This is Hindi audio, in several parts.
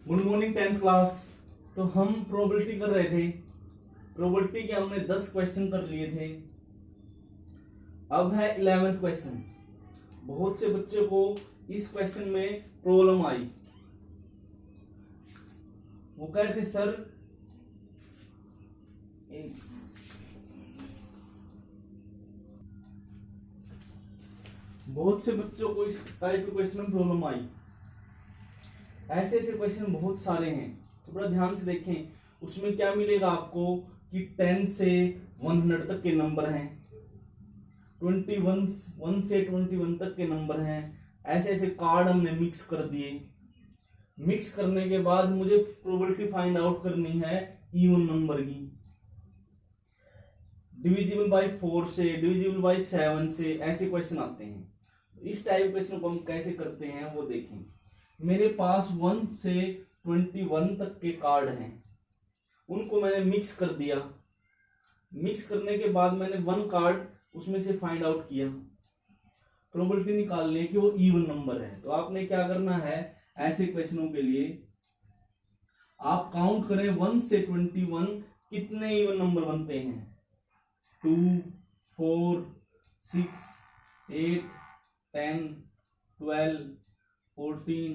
Good morning 10th class. तो हम प्रोबेबिलिटी कर रहे थे। प्रोबेबिलिटी के हमने 10 क्वेश्चन कर लिए थे। अब है 11th क्वेश्चन। बहुत से बच्चों को इस क्वेश्चन में प्रॉब्लम आई। वो कह रहे थे सर बहुत से बच्चों को इस टाइप के क्वेश्चन में प्रॉब्लम आई। ऐसे ऐसे क्वेश्चन बहुत सारे हैं, तो बड़ा ध्यान से देखें। उसमें क्या मिलेगा आपको कि 10 से 100 तक के नंबर हैं, 1 से 21 तक के नंबर हैं। ऐसे ऐसे कार्ड हमने मिक्स कर दिए। मिक्स करने के बाद मुझे प्रोबेबिलिटी फाइंड आउट करनी है इवन नंबर की। डिविजिबल बाय 4 से, डिविजिबल बाय 7 से, ऐसे क्वेश्चन आते हैं। इस टाइप क्वेश्चन को हम कैसे करते हैं वो देखें। मेरे पास 1 से 21 तक के कार्ड हैं, उनको मैंने मिक्स कर दिया। मिक्स करने के बाद मैंने 1 कार्ड उसमें से फाइंड आउट किया। प्रोबेबिलिटी निकालनी है कि वो इवन नंबर है। तो आपने क्या करना है, ऐसे क्वेश्चनों के लिए आप काउंट करें 1 से 21 कितने इवन नंबर बनते हैं। 2, 4, 6, 8, 10, 12, 14,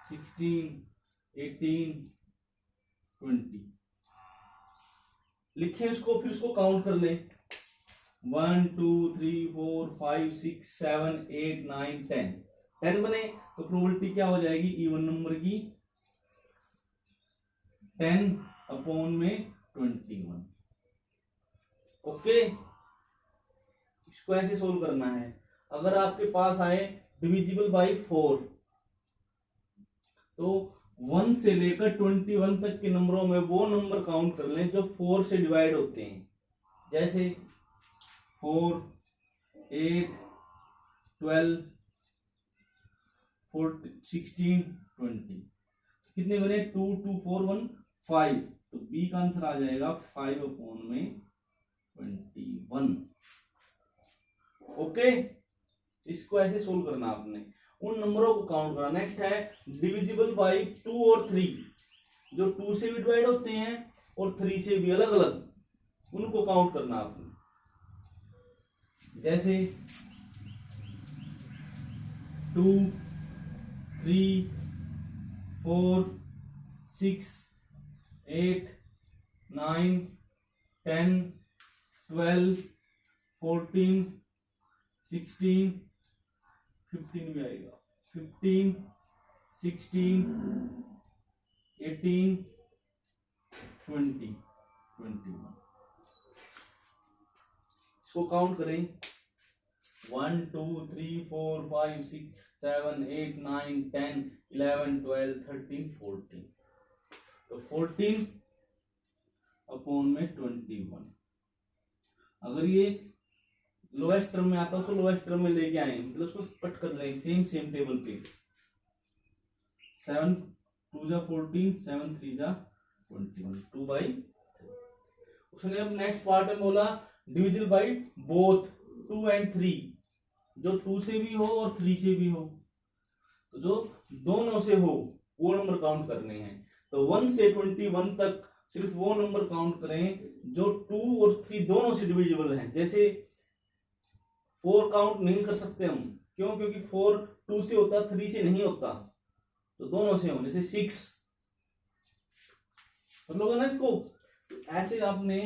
16, 18, 20 लिखें उसको, फिर उसको काउंट कर लें। 1, 2, 3, 4, 5, 6, 7, 8, 9, 10 बने तो प्रोबेबिलिटी क्या हो जाएगी इवन नंबर की 10 अपॉन में 21। ओके, इसको ऐसे सोल्व करना है। अगर आपके पास आए डिविजिबल बाय 4 तो 1 से लेकर 21 तक के नंबरों में वो नंबर काउंट कर लें जो 4 से डिवाइड होते हैं। जैसे 4, 8, 12, 14, 16, 20 कितने बने 2, 2, 4, 1, 5। तो बी का आंसर आ जाएगा 5 अपॉन में 21। ओके, इसको ऐसे सोल्व करना आपने, उन नंबरों को काउंट करना। नेक्स्ट है डिविजिबल बाय 2 और 3, जो 2 से भी डिवाइड होते हैं और 3 से भी, अलग अलग, उनको काउंट करना आपने। जैसे 2, 3, 4, 6, 8, 9, 10, 12, 14, 16, 15 भी आएगा, 15, 16, 18, 20, 21। इसको काउंट करें 1, 2, 3, 4, 5, 6, 7, 8, 9, 10, 11, 12, 13, 14। तो 14 अपॉन में 21। अगर ये लोएस्ट टर्म में आता है उसको लोएस्ट टर्म में लेके आए, मतलब उसको कट कर लें सेम टेबल पे। 7 2 जा 14, 7 3 जा 21, 2/3। उसने अब नेक्स्ट पार्ट में बोला डिविजिबल बाय बोथ 2 एंड 3, जो 2 से भी हो और 3 से भी हो। तो जो दोनों से हो वो नंबर काउंट करने हैं। तो 1 से 21 तक सिर्फ वो नंबर काउंट करें जो 2 और 3 दोनों से डिविजिबल हैं। जैसे 4 काउंट नहीं कर सकते हम, क्यों? क्योंकि 4 2 से होता, 3 से नहीं होता, तो दोनों से हो। जैसे 6 मतलब ना इसको। ऐसे आपने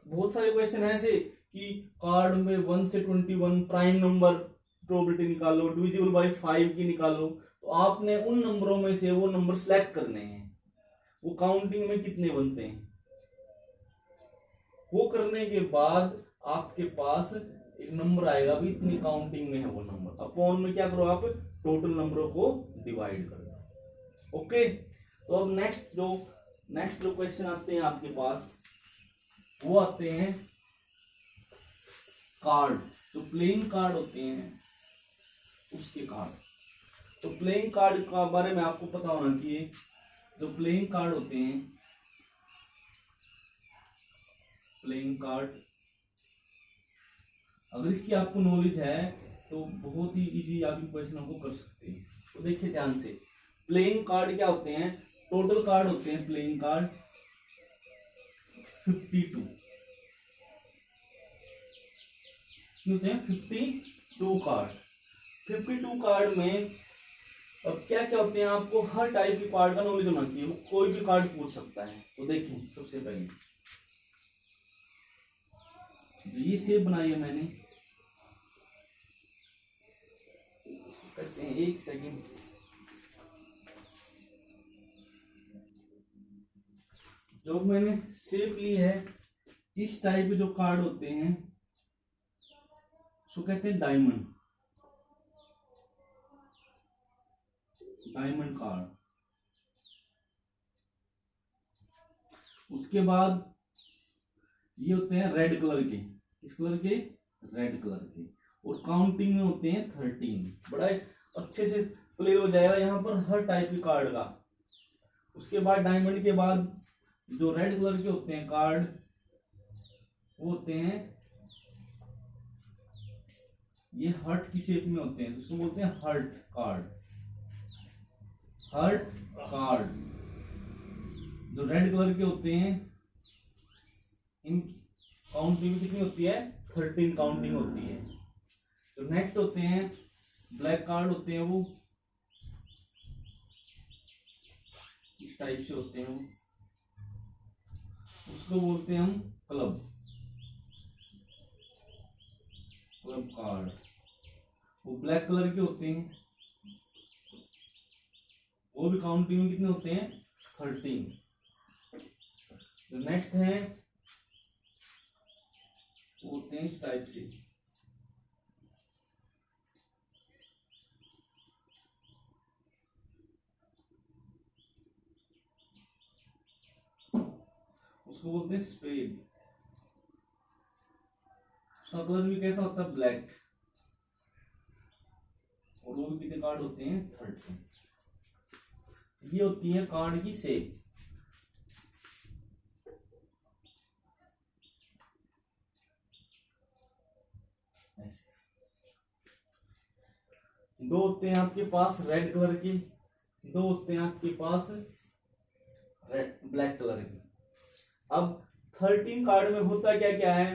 बहुत सारे क्वेश्चन ऐसे कि कार्ड में 1 से 21 प्राइम नंबर प्रोबेबिलिटी निकालो, डिविजिबल बाय 5 की निकालो। तो आपने उन नंबरों में से वो नंबर सेलेक्ट करने हैं, वो काउंटिंग में कितने बनते हैं। वो करने के बाद आपके पास एक नंबर आएगा, भी इतनी काउंटिंग में है वो नंबर। अपॉन में क्या करो, आप टोटल नंबरों को डिवाइड कर दो। ओके, तो अब नेक्स्ट जो क्वेश्चन आते हैं आपके पास, वो आते हैं कार्ड, जो प्लेइंग कार्ड होते हैं उसके कार्ड। तो प्लेइंग कार्ड का बारे में आपको पता होना चाहिए। जो प्लेइंग कार्ड होते हैं, प्लेइंग कार्ड, अगर इसकी आपको नॉलेज है तो बहुत ही इजी आप इन क्वेश्चनों को कर सकते हैं। तो देखिए ध्यान से, प्लेइंग कार्ड क्या होते हैं, टोटल कार्ड होते हैं प्लेइंग कार्ड 52 होते हैं, 52 कार्ड। 52 कार्ड में अब क्या क्या होते हैं, आपको हर टाइप की कार्ड का नॉलेज होना चाहिए, वो कोई भी कार्ड पूछ सकता है। तो देखिए सबसे पहले ये शेप बनाई है मैंने, करते हैं 1 सेकेंड। जो मैंने शेप ली है, इस टाइप के जो कार्ड होते हैं उसको कहते हैं डायमंड, डायमंड कार्ड। उसके बाद ये होते हैं रेड कलर के, किस कलर के, रेड कलर के, और काउंटिंग में होते हैं 13। बड़ा अच्छे से क्लियर हो जाएगा यहाँ पर हर टाइप के कार्ड का। उसके बाद डायमंड के बाद जो रेड कलर के होते हैं कार्ड, वो होते हैं ये हार्ट की शेप में होते हैं, तो उसको बोलते हैं हार्ट कार्ड, हार्ट कार्ड। जो रेड कलर के होते हैं, इन काउंटिंग कितनी होती है, 13 काउंटिंग होती है। जो नेक्स्ट होते हैं ब्लैक कार्ड होते हैं, वो इस टाइप से होते हैं, उसको बोलते हैं हम क्लब, क्लब कार्ड। वो ब्लैक कलर के होते हैं, वो भी काउंटिंग में कितने होते हैं, 13। जो नेक्स्ट है वो होते हैं इस टाइप से, उसको बोलते हैं स्पेड। उसका कलर भी कैसा होता है, ब्लैक, और वो भी कितने कार्ड होते हैं, 13। ये होती है कार्ड की शेप। ऐसे दो होते हैं आपके पास रेड कलर की, दो होते हैं आपके पास रेड ब्लैक कलर की। अब 13 कार्ड में होता क्या क्या है,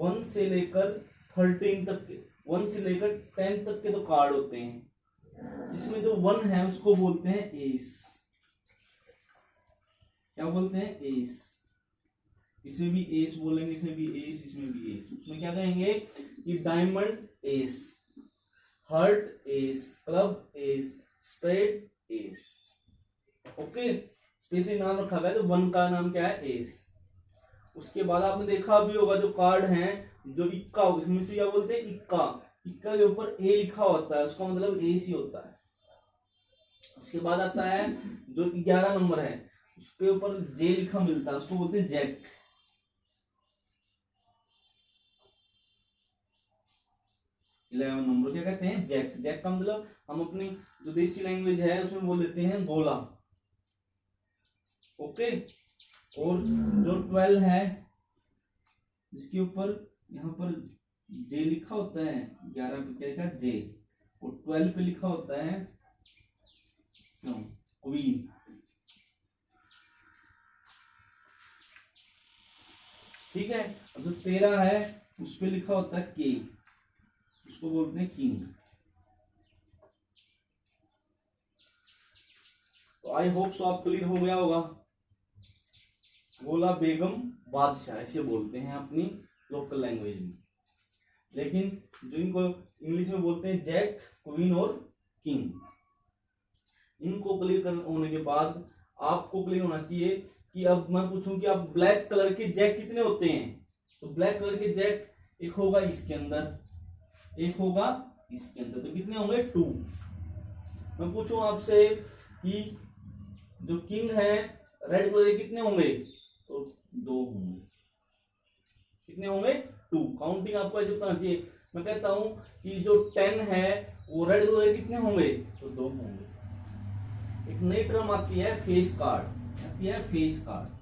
1 से लेकर 13 तक के, 1 से लेकर 10 तक के तो कार्ड होते हैं, जिसमें जो 1 है उसको बोलते हैं एस। क्या बोलते हैं, एस। इसमें भी एस बोलेंगे, इसमें भी एस, इसमें भी एस। उसमें क्या कहेंगे कि diamonds, hearts, clubs, spades. Okay, specially नाम रखा गया, तो 1 का नाम क्या है, एस। उसके बाद आपने देखा भी होगा जो कार्ड हैं, जो इक्का, उसमें क्या बोलते हैं, इक्का। इक्का के ऊपर ए लिखा होता है, उसका मतलब एस ही होता है। उसके बाद आता है जो 11 नंबर है, उसके ऊपर जे लिखा मिलता है, उसको बोलते हैं जैक। नंबर क्या कहते हैं, जैक। जैक का मतलब हम अपनी जो देसी लैंग्वेज है उसमें बोल देते हैं गोला। ओके, और जो 12 है, इसके ऊपर यहाँ पर जे लिखा होता है, 11 पे क्या जे, और 12 पे लिखा होता है क्वीन। ठीक है, अब जो 13 है उस पे लिखा होता है के, उसको बोलते हैं किंग। तो आई होप सो आप क्लियर हो गया होगा। गोला, बेगम, बादशाह ऐसे बोलते हैं अपनी लोकल लैंग्वेज में, लेकिन जो इनको इंग्लिश में बोलते हैं जैक, क्वीन और किंग। इनको क्लियर होने के बाद आपको क्लियर होना चाहिए कि अब मैं पूछूं कि आप ब्लैक कलर के जैक कितने होते हैं, तो ब्लैक कलर के जैक एक होगा इसके अंदर, एक होगा इसके अंदर, तो कितने होंगे, 2। मैं पूछूं आपसे कि जो किंग है रेड कलर के कितने होंगे, तो 2 होंगे। कितने होंगे, 2। काउंटिंग आपको ऐसे बताना चाहिए। मैं कहता हूं कि जो 10 है वो रेड कलर के कितने होंगे, तो 2 होंगे। एक नई टर्म आती है फेस कार्ड, आती है फेस कार्ड।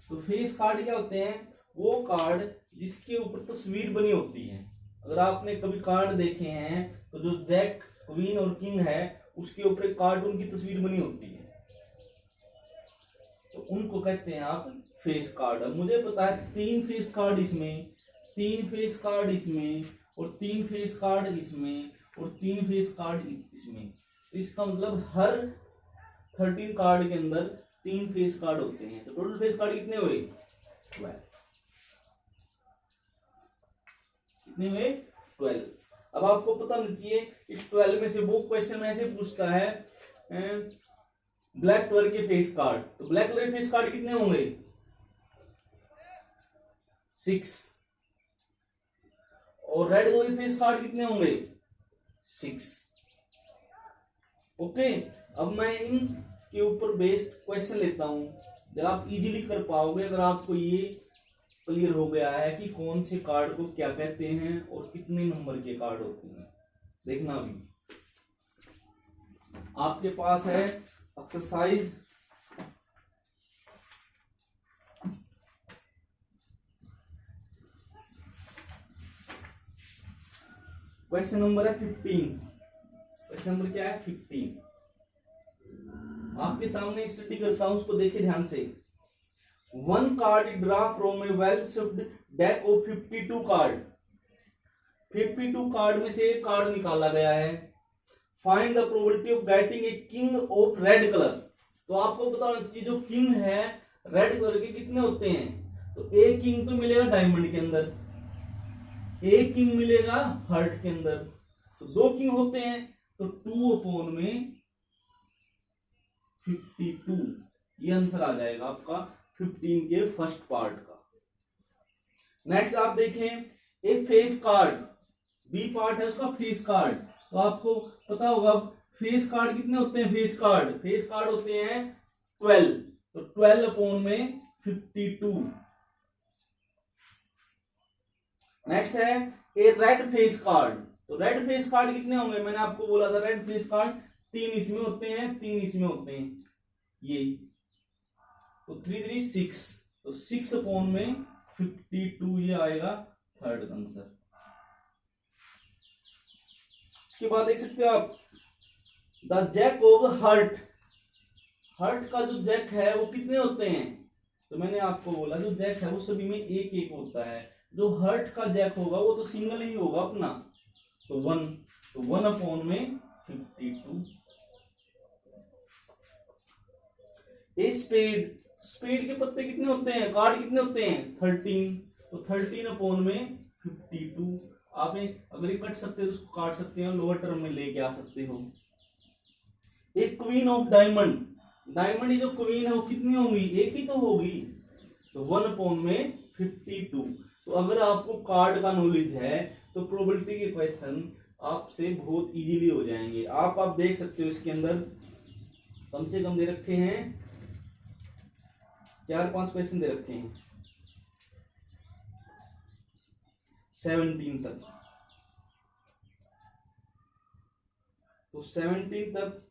तो फेस कार्ड क्या होते हैं, वो कार्ड जिसके ऊपर तस्वीर बनी होती है, अगर आपने कभी कार्ड देखे हैं तो जो जैक, क्वीन और किंग है उसके ऊपर एक कार्टून की तस्वीर बनी होती है, तो उनको कहते हैं आप फेस कार्ड। अब मुझे पता है 3 फेस कार्ड इसमें, 3 फेस कार्ड इसमें, और 3 फेस कार्ड इसमें, और 3 फेस कार्ड इसमें, तो इसका मतलब हर 13 कार्ड के अंदर 3 फेस कार्ड होते हैं। तो टोटल फेस कार्ड कितने हुए? 12। कितने हुए? 12। अब आपको पता होना चाहिए इस 12 में से वो क्वेश्चन ऐसे पूछता है ब्लैक कलर के फेस कार्ड, तो ब्लैक कलर के फेस कार्ड कितने होंगे? 6। और रेड कलर के फेस कार्ड कितने होंगे? 6। ओके, अब मैं इन के ऊपर बेस्ड क्वेश्चन लेता हूं, जब आप इजीली कर पाओगे अगर आपको ये क्लियर हो गया है कि कौन से कार्ड को क्या कहते हैं और कितने नंबर के कार्ड होते हैं। देखना अभी आपके पास है एक्सरसाइज क्वेश्चन नंबर है 15। क्वेश्चन नंबर क्या है? 15। आपके सामने स्टडी करता हूं, उसको देखिए ध्यान से। 1 card draw from A well stuffed deck of 52 card. 52 card में से एक कार्ड निकाला गया है। Find the probability of getting a king of red colour. तो आपको पता होना चाहिए जो किंग है रेड कलर के कितने होते हैं। तो एक किंग तो मिलेगा डायमंड के अंदर, एक किंग मिलेगा हार्ट के अंदर, तो 2 किंग होते हैं, तो 2 अपॉन में 52 ये आंसर आ जाएगा आपका 15 के फर्स्ट पार्ट का। नेक्स्ट आप देखें एक फेस कार्ड, बी पार्ट है उसका फेस कार्ड, तो आपको पता होगा फेस कार्ड कितने होते हैं? फेस कार्ड होते हैं 12, तो 12 अपॉन में 52। नेक्स्ट है ए रेड फेस कार्ड, तो रेड फेस कार्ड कितने होंगे? मैंने आपको बोला था रेड फेस कार्ड 3 इसमें होते हैं, 3 इसमें होते हैं, ये तो 3 3 6, तो 6 अपॉन में 52 ये आएगा थर्ड आंसर। उसके बाद देख सकते हो आप the jack of heart. Heart का जो जैक है वो कितने होते हैं? तो मैंने आपको बोला जो जैक है वो सभी में एक एक होता है, जो हार्ट का जैक होगा वो तो सिंगल ही होगा अपना, तो 1, तो 1 अपॉन में 52। ए स्पेड के पत्ते कितने होते हैं? कार्ड कितने होते हैं? 13, तो 13 अपॉन में 52। आप अगर ये कट सकते हो तो उसको काट सकते हो, लोअर टर्म में लेके आ सकते हो। एक क्वीन ऑफ डायमंड, डायमंड की जो क्वीन है वो कितनी होगी? एक ही तो होगी, तो 1 अपॉन में 52। तो अगर आपको कार्ड का नॉलेज है तो प्रोबेबिलिटी के क्वेश्चन आपसे बहुत इजीली हो जाएंगे। आप देख सकते हो इसके अंदर कम से कम दे रखे हैं 4-5 क्वेश्चन दे रखे हैं 17 तक, तो 17 तक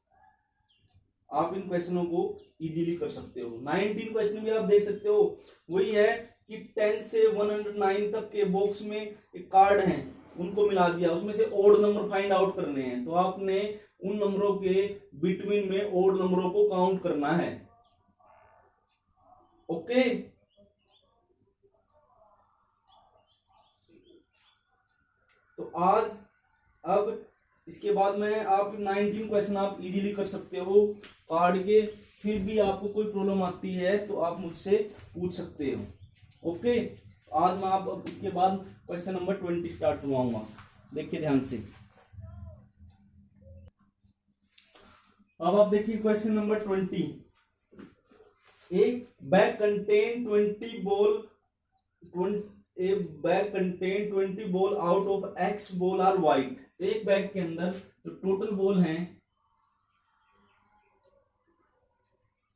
आप इन क्वेश्चनों को इजीली कर सकते हो। 19 क्वेश्चन भी आप देख सकते हो, वही है कि 10 से 109 तक के बॉक्स में एक कार्ड हैं उनको मिला दिया, उसमें से ओड नंबर फाइंड आउट करने हैं, तो आपने उन नंबरों के बिटवीन में ओड नंबरों को काउंट करना है। ओके, तो आज अब इसके बाद में आप 19 क्वेश्चन आप इजीली कर सकते हो कार्ड के। फिर भी आपको कोई प्रॉब्लम आती है तो आप मुझसे पूछ सकते हो। ओके, आज मैं आप इसके बाद क्वेश्चन नंबर 20 स्टार्ट करवाऊंगा, देखिए ध्यान से। अब आप देखिए क्वेश्चन नंबर 20। एक bag contain 20 ball out of X ball are white. एक बैग के अंदर जो टोटल बॉल हैं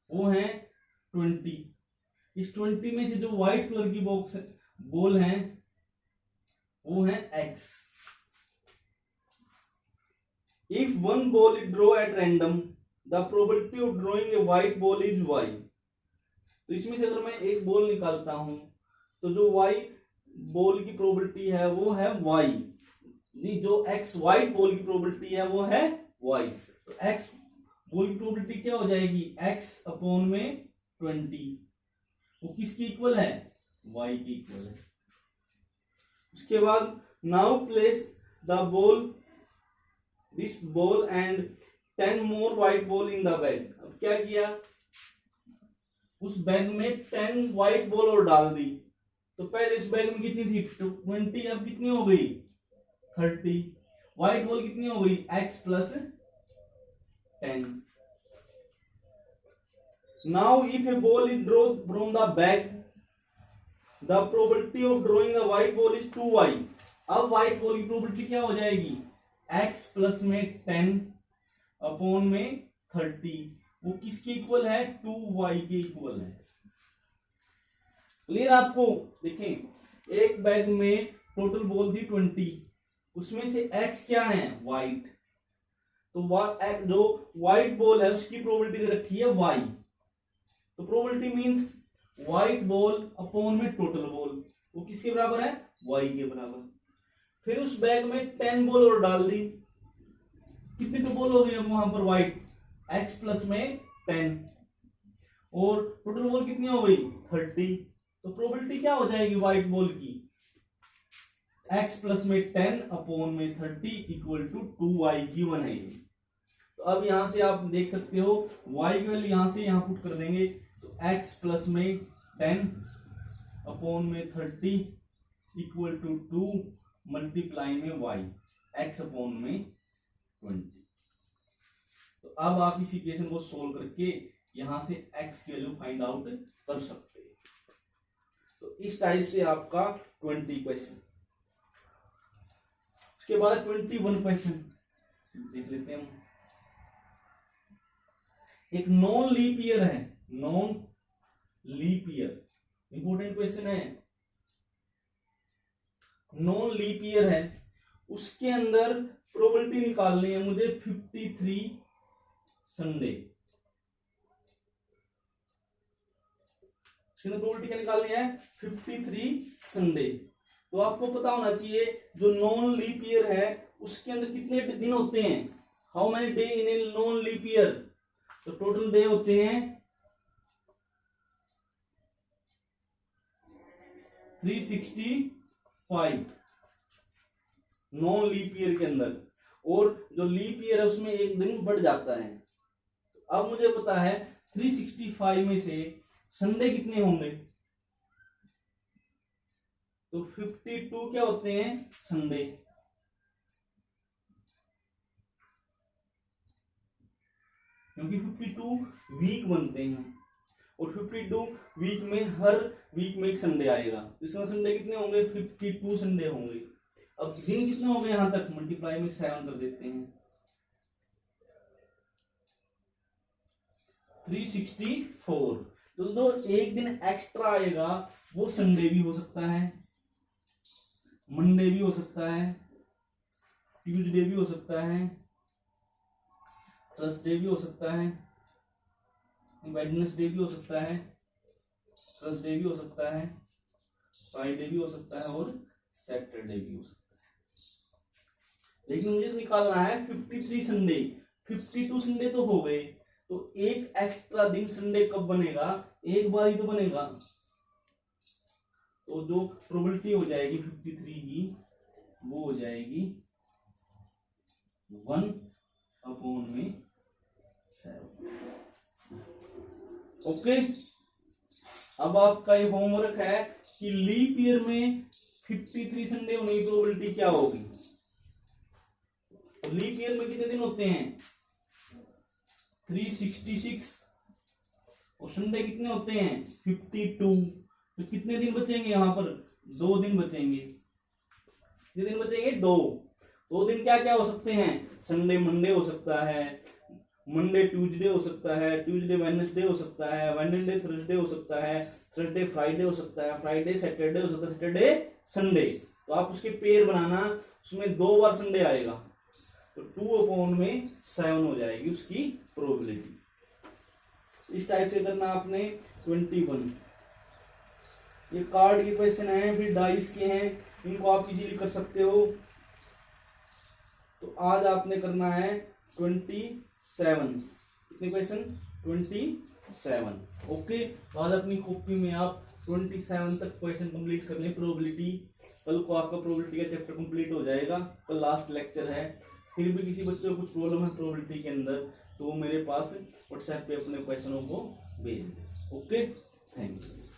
वो हैं 20। इस 20 में से जो व्हाइट कलर की बॉक्स बॉल हैं वो है X। If one ball is draw at random the probability of drawing a white ball is Y। तो इसमें से अगर मैं एक बॉल निकालता हूं तो जो Y बॉल की प्रोबेबिलिटी है वो है Y। नहीं, जो एक्स व्हाइट बॉल की प्रोबेबिलिटी है वो है वाई, तो एक्स बॉल की प्रोबेबिलिटी क्या हो जाएगी, एक्स अपॉन में 20, वो किसकी इक्वल है, वाई की इक्वल है। उसके बाद now place the ball, this ball and 10 more white ball in the bag. अब क्या किया, उस बैग में 10 व्हाइट बॉल और डाल दी, तो पहले इस बैग में कितनी थी 20, अब कितनी हो गई 30, व्हाइट बॉल कितनी हो गई x plus 10। Now if A ball is draw from the bag, the probability of drawing the white ball is 2y। अब व्हाइट बॉल की प्रोबेबिलिटी क्या हो जाएगी, x प्लस में 10 अपॉन में 30, वो किसके इक्वल है, 2y के इक्वल है। क्लियर आपको, देखें एक बैग में टोटल बॉल थी 20, उसमें से x क्या है, व्हाइट, तो जो व्हाइट बॉल है उसकी प्रोबेबिलिटी दे रखी है y, तो probability means white ball upon में टोटल बॉल, वो किसके बराबर है, y के बराबर। फिर उस बैग में 10 बॉल और डाल दी, कितनी तो बॉल हो गई अब वहां पर व्हाइट, x प्लस में 10 और टोटल बॉल कितनी हो गई 30, तो प्रोबेबिलिटी क्या हो जाएगी व्हाइट बॉल की, x प्लस में 10 अपॉन में 30 इक्वल टू 2y गिवन है ये। तो अब यहां से आप देख सकते हो y की वैल्यू यहां से यहां पुट कर देंगे, तो x प्लस में 10 अपॉन में 30 इक्वल टू 2 मल्टीप्लाई में y, x अपॉन में 20। तो अब आप इस इक्वेशन को सोल्व करके यहां से x की वैल्यू फाइंड आउट कर सकते हैं। तो इस टाइप से आपका 20 क्वेश्चन। उसके बाद 21 क्वेश्चन देख लेते हैं। एक नॉन लीप ईयर है, non leap year, important question है। नॉन लीप ईयर है, उसके अंदर प्रोबेबिलिटी निकालनी है मुझे 53 संडे। इसके अंदर प्रोबेबिलिटी क्या निकालनी है, 53 संडे। तो आपको पता होना चाहिए जो नॉन लीप ईयर है उसके अंदर कितने दिन होते हैं, how many day in a non leap year, तो टोटल डे होते हैं 365 नॉन लीप ईयर के अंदर, और जो लीप ईयर है उसमें एक दिन बढ़ जाता है। अब मुझे पता है 365 में से संडे कितने होंगे, तो 52 क्या होते हैं संडे, क्योंकि 52 वीक बनते हैं और 52 वीक में हर वीक में एक संडे आएगा, इसमें संडे कितने होंगे 52 संडे होंगे। अब दिन कितने हो गए यहां तक, मल्टीप्लाई में 7 कर देते हैं, 364। तो जो एक दिन एक्स्ट्रा आएगा वो संडे भी हो सकता है, मंडे भी हो सकता है, ट्यूसडे भी हो सकता है, थर्सडे भी हो सकता है, वेडनेसडे भी हो सकता है, थर्सडे भी हो सकता है, फ्राइडे भी हो सकता है और सैटरडे भी हो सकता है। लेकिन मुझे निकालना है 53 संडे, 52 संडे तो हो गए, तो एक एक्स्ट्रा दिन संडे कब बनेगा, एक बार ही तो बनेगा। तो जो प्रोबेबिलिटी हो जाएगी 53 की वो हो जाएगी 1 अपॉन में 7। ओके, अब आपका ये होमवर्क है कि लीप ईयर में 53 संडे होने की प्रोबेबिलिटी क्या होगी। लीप ईयर में कितने दिन होते हैं 366 और संडे कितने होते हैं 52, तो कितने दिन बचेंगे यहां पर, 2 दिन बचेंगे। कितने दिन बचेंगे, 2 दिन क्या क्या हो सकते हैं, संडे मंडे हो सकता है, मंडे ट्यूसडे हो सकता है, ट्यूसडे वेडनेसडे हो सकता है, वेडनेसडे थर्सडे हो सकता है, थर्सडे फ्राइडे हो सकता है, फ्राइडे सैटरडे हो सकता है, सैटरडे संडे। तो आप उसके पेयर बनाना, उसमें 2 बार संडे आएगा, तो 2 अपॉन में 7 हो जाएगी उसकी प्रोबेबिलिटी। इस टाइप से करना आपने 21। ये कार्ड के क्वेश्चन हैं, फिर डाइस के हैं, इनको आप इजीली कर सकते हो। तो आज आपने करना है 27, कितने क्वेश्चन, 27। ओके, तो आज अपनी कॉपी में आप 27 तक क्वेश्चन कंप्लीट कर लें प्रोबेबिलिटी। कल को आपका प्रोबेबिलिटी का चैप्टर कंप्लीट हो जाएगा, कल लास्ट लेक्चर है। फिर भी किसी बच्चे को कुछ प्रॉब्लम है प्रोबेबिलिटी के अंदर तो मेरे पास व्हाट्सएप पे अपने क्वेश्चनों को भेज दें। Okay, thank you.